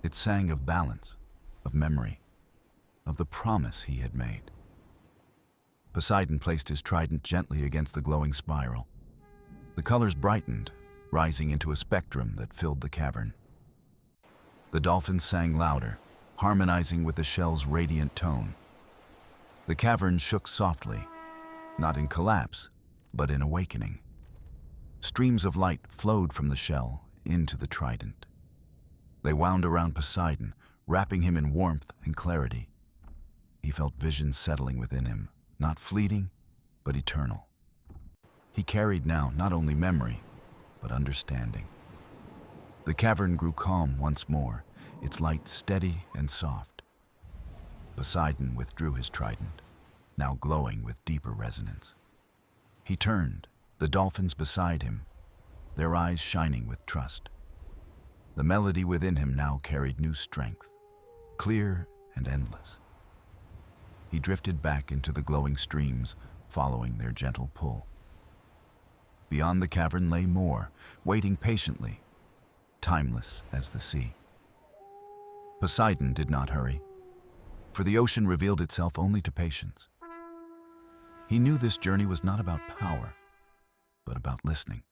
It sang of balance, of memory, of the promise he had made. Poseidon placed his trident gently against the glowing spiral. The colors brightened, rising into a spectrum that filled the cavern. The dolphins sang louder, harmonizing with the shell's radiant tone. The cavern shook softly, not in collapse, but in awakening. Streams of light flowed from the shell into the trident. They wound around Poseidon, wrapping him in warmth and clarity. He felt vision settling within him, not fleeting, but eternal. He carried now not only memory, but understanding. The cavern grew calm once more, its light steady and soft. Poseidon withdrew his trident, now glowing with deeper resonance. He turned, the dolphins beside him, their eyes shining with trust. The melody within him now carried new strength, clear and endless. He drifted back into the glowing streams, following their gentle pull. Beyond the cavern lay more, waiting patiently, timeless as the sea. Poseidon did not hurry, for the ocean revealed itself only to patience. He knew this journey was not about power, but about listening.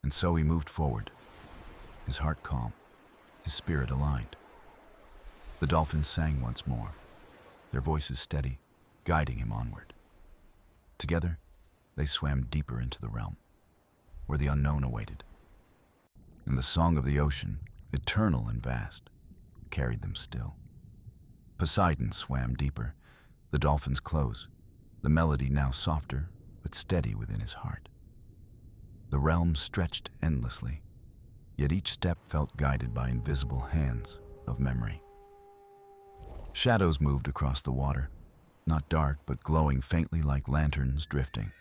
And so he moved forward, his heart calm, his spirit aligned. The dolphins sang once more, their voices steady, guiding him onward. Together, they swam deeper into the realm, where the unknown awaited. And the song of the ocean, eternal and vast, carried them still. Poseidon swam deeper, the dolphins close, the melody now softer but steady within his heart. The realm stretched endlessly, yet each step felt guided by invisible hands of memory. Shadows moved across the water, not dark but glowing faintly like lanterns drifting.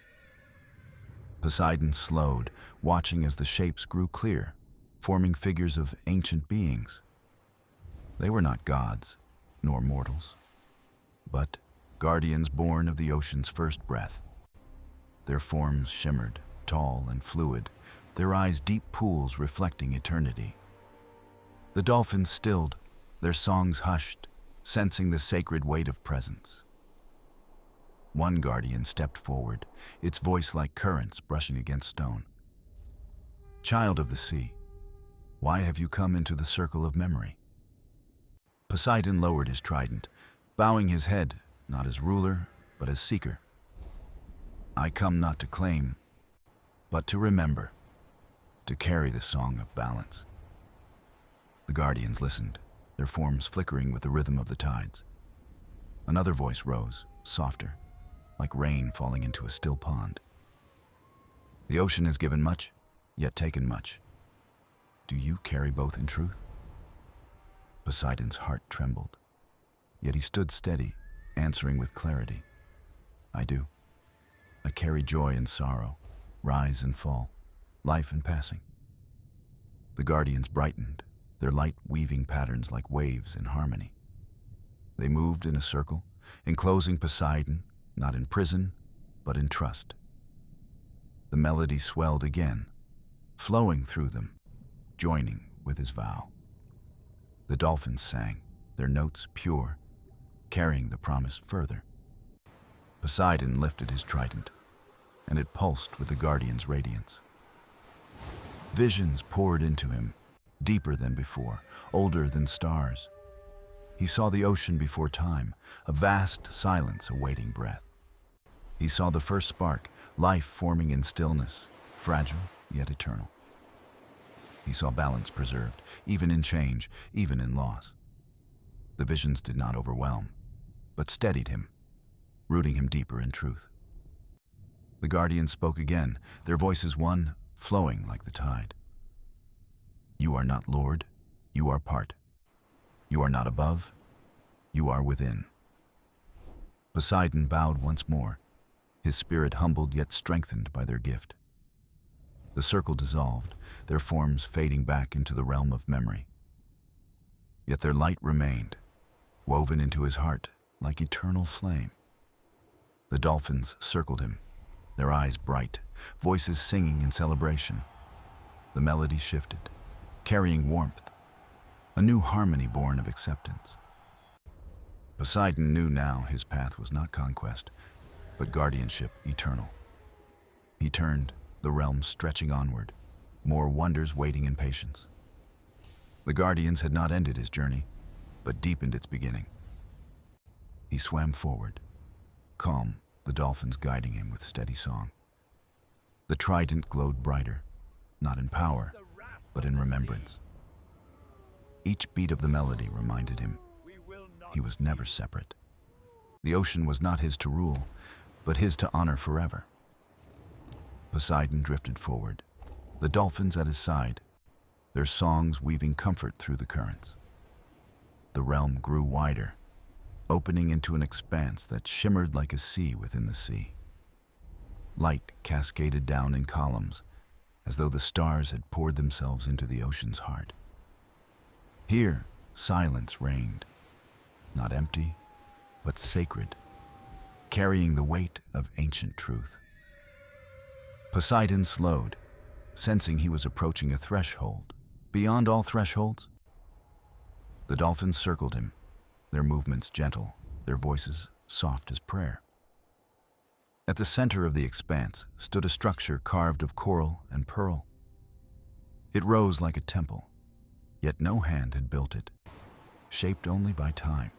Poseidon slowed, watching as the shapes grew clear, forming figures of ancient beings. They were not gods, nor mortals, but guardians born of the ocean's first breath. Their forms shimmered, tall and fluid, their eyes deep pools reflecting eternity. The dolphins stilled, their songs hushed, sensing the sacred weight of presence. One guardian stepped forward, its voice like currents brushing against stone. "Child of the sea, why have you come into the circle of memory?" Poseidon lowered his trident, bowing his head, not as ruler, but as seeker. "I come not to claim, but to remember, to carry the song of balance." The guardians listened, their forms flickering with the rhythm of the tides. Another voice rose, softer, like rain falling into a still pond. "The ocean has given much, yet taken much. Do you carry both in truth?" Poseidon's heart trembled, yet he stood steady, answering with clarity. "I do. I carry joy and sorrow, rise and fall, life and passing." The guardians brightened, their light weaving patterns like waves in harmony. They moved in a circle, enclosing Poseidon, not in prison, but in trust. The melody swelled again, flowing through them, joining with his vow. The dolphins sang, their notes pure, carrying the promise further. Poseidon lifted his trident, and it pulsed with the guardian's radiance. Visions poured into him, deeper than before, older than stars. He saw the ocean before time, a vast silence awaiting breath. He saw the first spark, life forming in stillness, fragile yet eternal. He saw balance preserved, even in change, even in loss. The visions did not overwhelm, but steadied him, rooting him deeper in truth. The guardians spoke again, their voices one, flowing like the tide. "You are not Lord, you are part. You are not above, you are within." Poseidon bowed once more, his spirit humbled yet strengthened by their gift. The circle dissolved, their forms fading back into the realm of memory. Yet their light remained, woven into his heart like eternal flame. The dolphins circled him, their eyes bright, voices singing in celebration. The melody shifted, carrying warmth, a new harmony born of acceptance. Poseidon knew now his path was not conquest, but guardianship eternal. He turned, the realm stretching onward, more wonders waiting in patience. The guardians had not ended his journey, but deepened its beginning. He swam forward, calm, the dolphins guiding him with steady song. The trident glowed brighter, not in power, but in remembrance. Each beat of the melody reminded him he was never separate. The ocean was not his to rule, but his to honor forever. Poseidon drifted forward, the dolphins at his side, their songs weaving comfort through the currents. The realm grew wider, opening into an expanse that shimmered like a sea within the sea. Light cascaded down in columns, as though the stars had poured themselves into the ocean's heart. Here, silence reigned, not empty, but sacred, carrying the weight of ancient truth. Poseidon slowed, sensing he was approaching a threshold. Beyond all thresholds, the dolphins circled him, their movements gentle, their voices soft as prayer. At the center of the expanse stood a structure carved of coral and pearl. It rose like a temple, yet no hand had built it, shaped only by time.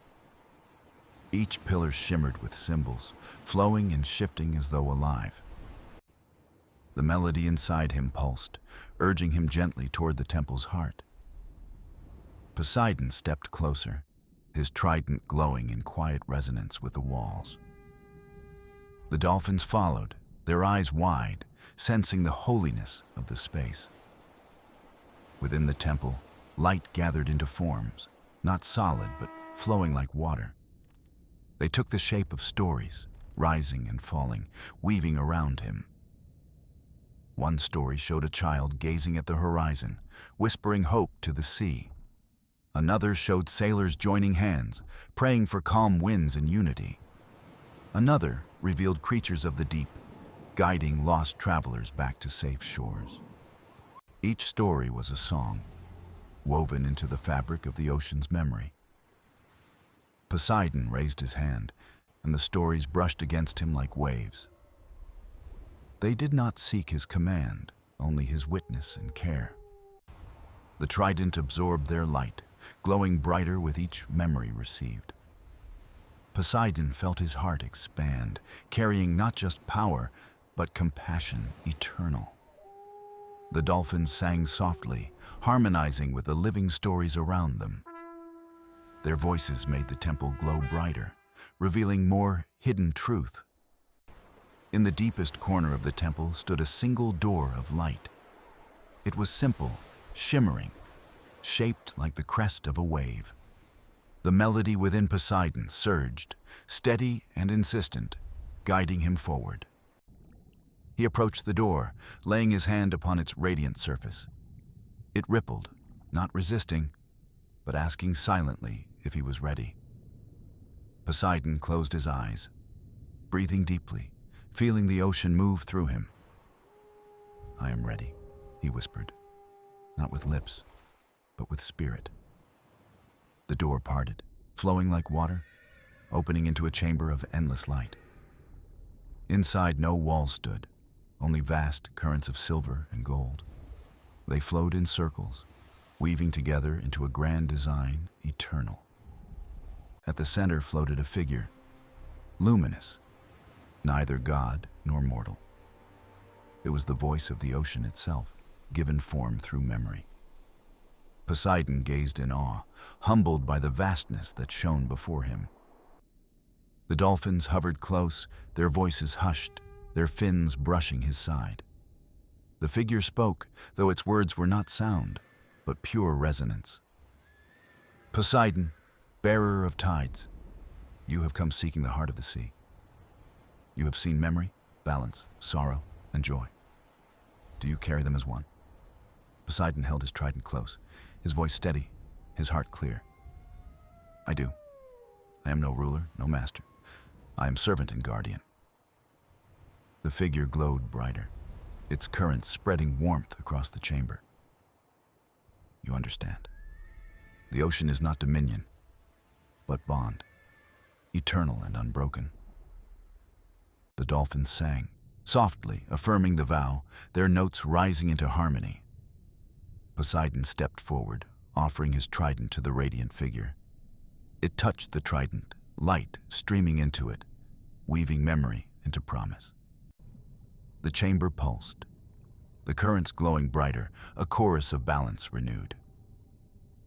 Each pillar shimmered with symbols, flowing and shifting as though alive. The melody inside him pulsed, urging him gently toward the temple's heart. Poseidon stepped closer, his trident glowing in quiet resonance with the walls. The dolphins followed, their eyes wide, sensing the holiness of the space. Within the temple, light gathered into forms, not solid but flowing like water. They took the shape of stories, rising and falling, weaving around him. One story showed a child gazing at the horizon, whispering hope to the sea. Another showed sailors joining hands, praying for calm winds and unity. Another revealed creatures of the deep, guiding lost travelers back to safe shores. Each story was a song, woven into the fabric of the ocean's memory. Poseidon raised his hand, and the stories brushed against him like waves. They did not seek his command, only his witness and care. The trident absorbed their light, glowing brighter with each memory received. Poseidon felt his heart expand, carrying not just power, but compassion eternal. The dolphins sang softly, harmonizing with the living stories around them. Their voices made the temple glow brighter, revealing more hidden truth. In the deepest corner of the temple stood a single door of light. It was simple, shimmering, shaped like the crest of a wave. The melody within Poseidon surged, steady and insistent, guiding him forward. He approached the door, laying his hand upon its radiant surface. It rippled, not resisting, but asking silently if he was ready. Poseidon closed his eyes, breathing deeply, feeling the ocean move through him. "I am ready," he whispered, not with lips, but with spirit. The door parted, flowing like water, opening into a chamber of endless light. Inside, no walls stood, only vast currents of silver and gold. They flowed in circles, weaving together into a grand design, eternal. At the center floated a figure, luminous, neither god nor mortal. It was the voice of the ocean itself, given form through memory. Poseidon gazed in awe, humbled by the vastness that shone before him. The dolphins hovered close, their voices hushed, their fins brushing his side. The figure spoke, though its words were not sound, but pure resonance. "Poseidon, bearer of tides, you have come seeking the heart of the sea. You have seen memory, balance, sorrow, and joy. Do you carry them as one?" Poseidon held his trident close, his voice steady, his heart clear. "I do. I am no ruler, no master. I am servant and guardian." The figure glowed brighter, its currents spreading warmth across the chamber. "You understand. The ocean is not dominion, but bond, eternal and unbroken." The dolphins sang, softly affirming the vow, their notes rising into harmony. Poseidon stepped forward, offering his trident to the radiant figure. It touched the trident, light streaming into it, weaving memory into promise. The chamber pulsed, the currents glowing brighter, a chorus of balance renewed.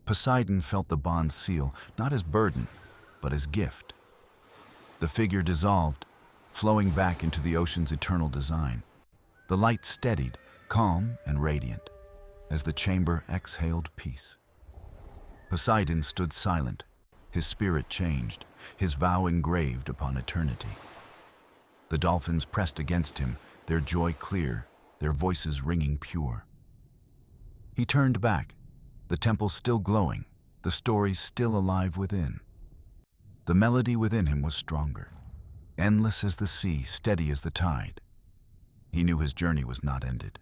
Poseidon felt the bond seal, not as burden, but as gift. The figure dissolved, flowing back into the ocean's eternal design. The light steadied, calm and radiant, as the chamber exhaled peace. Poseidon stood silent, His spirit changed, his vow engraved upon eternity. The dolphins pressed against him, their joy clear, their voices ringing pure. He turned back, the temple still glowing, the stories still alive within. The melody within him was stronger, endless as the sea, steady as the tide. He knew his journey was not ended,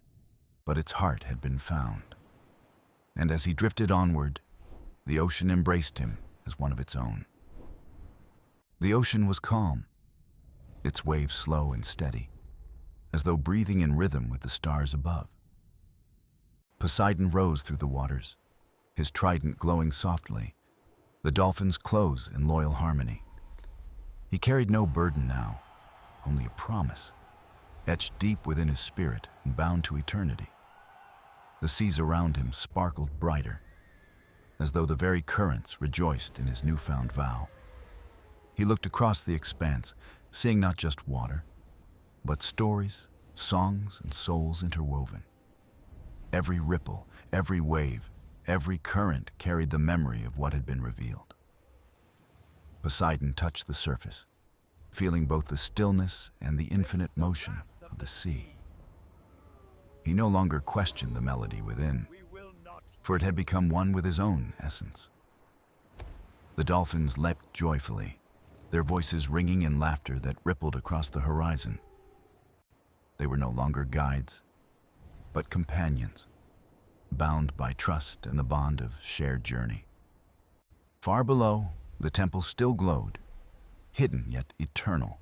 but its heart had been found. And as he drifted onward, the ocean embraced him as one of its own. The ocean was calm, its waves slow and steady, as though breathing in rhythm with the stars above. Poseidon rose through the waters, his trident glowing softly, the dolphins close in loyal harmony. He carried no burden now, only a promise, etched deep within his spirit and bound to eternity. The seas around him sparkled brighter, as though the very currents rejoiced in his newfound vow. He looked across the expanse, seeing not just water, but stories, songs, and souls interwoven. Every ripple, every wave, every current carried the memory of what had been revealed. Poseidon touched the surface, feeling both the stillness and the infinite motion of the sea. He no longer questioned the melody within, for it had become one with his own essence. The dolphins leapt joyfully, their voices ringing in laughter that rippled across the horizon. They were no longer guides, but companions, bound by trust and the bond of shared journey. Far below, the temple still glowed, hidden yet eternal,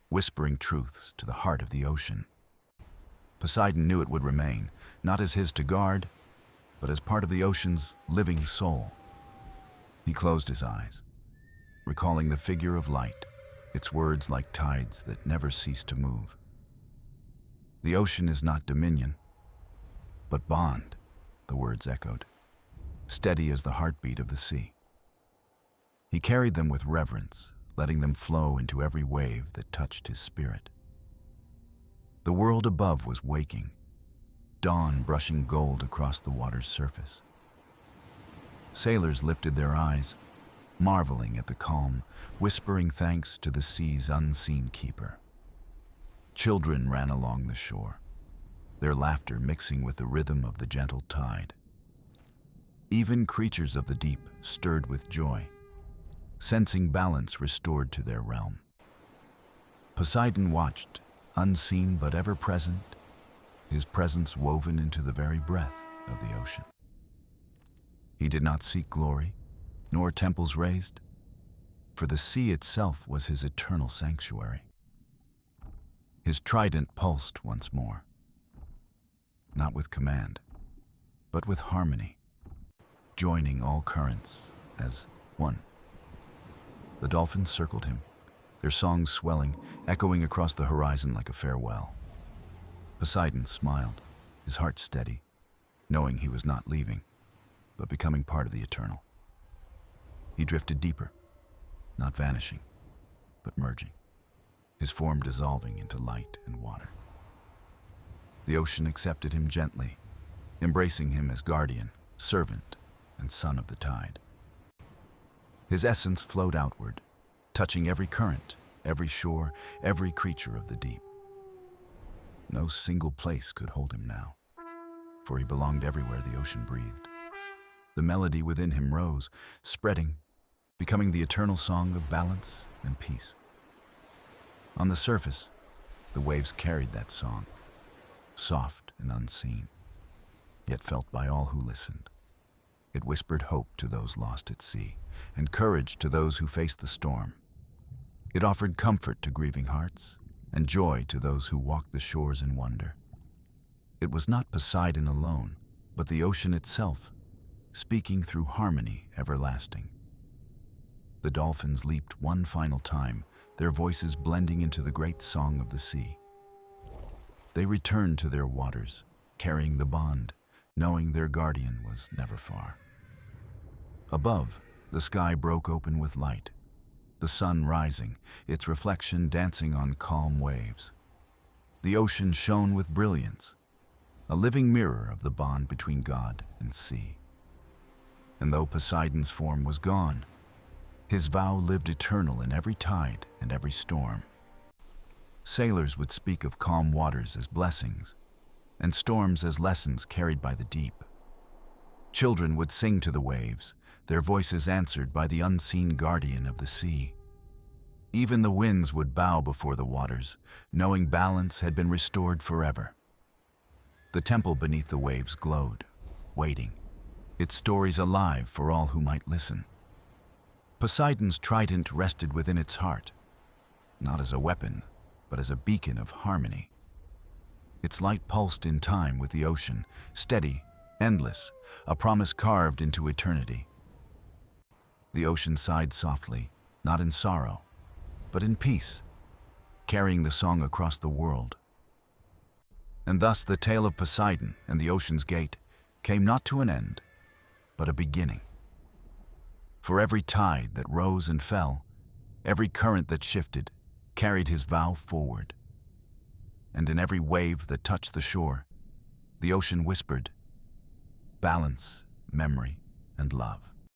whispering truths to the heart of the ocean. Poseidon knew it would remain, not as his to guard, but as part of the ocean's living soul. He closed his eyes, recalling the figure of light, its words like tides that never cease to move. The ocean is not dominion, but bond, the words echoed, steady as the heartbeat of the sea. He carried them with reverence, letting them flow into every wave that touched his spirit. The world above was waking, dawn brushing gold across the water's surface. Sailors lifted their eyes, marveling at the calm, whispering thanks to the sea's unseen keeper. Children ran along the shore, their laughter mixing with the rhythm of the gentle tide. Even creatures of the deep stirred with joy, sensing balance restored to their realm. Poseidon watched, unseen but ever present, his presence woven into the very breath of the ocean. He did not seek glory, nor temples raised, for the sea itself was his eternal sanctuary. His trident pulsed once more, not with command, but with harmony, joining all currents as one. The dolphins circled him, their songs swelling, echoing across the horizon like a farewell. Poseidon smiled, his heart steady, knowing he was not leaving, but becoming part of the eternal. He drifted deeper, not vanishing, but merging, his form dissolving into light and water. The ocean accepted him gently, embracing him as guardian, servant, and son of the tide. His essence flowed outward, touching every current, every shore, every creature of the deep. No single place could hold him now, for he belonged everywhere the ocean breathed. The melody within him rose, spreading, becoming the eternal song of balance and peace. On the surface, the waves carried that song, soft and unseen, yet felt by all who listened. It whispered hope to those lost at sea, and courage to those who faced the storm. It offered comfort to grieving hearts, and joy to those who walked the shores in wonder. It was not Poseidon alone, but the ocean itself, speaking through harmony everlasting. The dolphins leaped one final time, their voices blending into the great song of the sea. They returned to their waters, carrying the bond, knowing their guardian was never far. Above, the sky broke open with light, the sun rising, its reflection dancing on calm waves. The ocean shone with brilliance, a living mirror of the bond between God and sea. And though Poseidon's form was gone, His vow lived eternal in every tide and every storm. Sailors would speak of calm waters as blessings, and storms as lessons carried by the deep. Children would sing to the waves, their voices answered by the unseen guardian of the sea. Even the winds would bow before the waters, knowing balance had been restored forever. The temple beneath the waves glowed, waiting, its stories alive for all who might listen. Poseidon's trident rested within its heart, not as a weapon, but as a beacon of harmony. Its light pulsed in time with the ocean, steady, endless, a promise carved into eternity. The ocean sighed softly, not in sorrow, but in peace, carrying the song across the world. And thus the tale of Poseidon and the ocean's gate came not to an end, but a beginning. For every tide that rose and fell, every current that shifted, carried his vow forward. And in every wave that touched the shore, the ocean whispered, balance, memory, and love.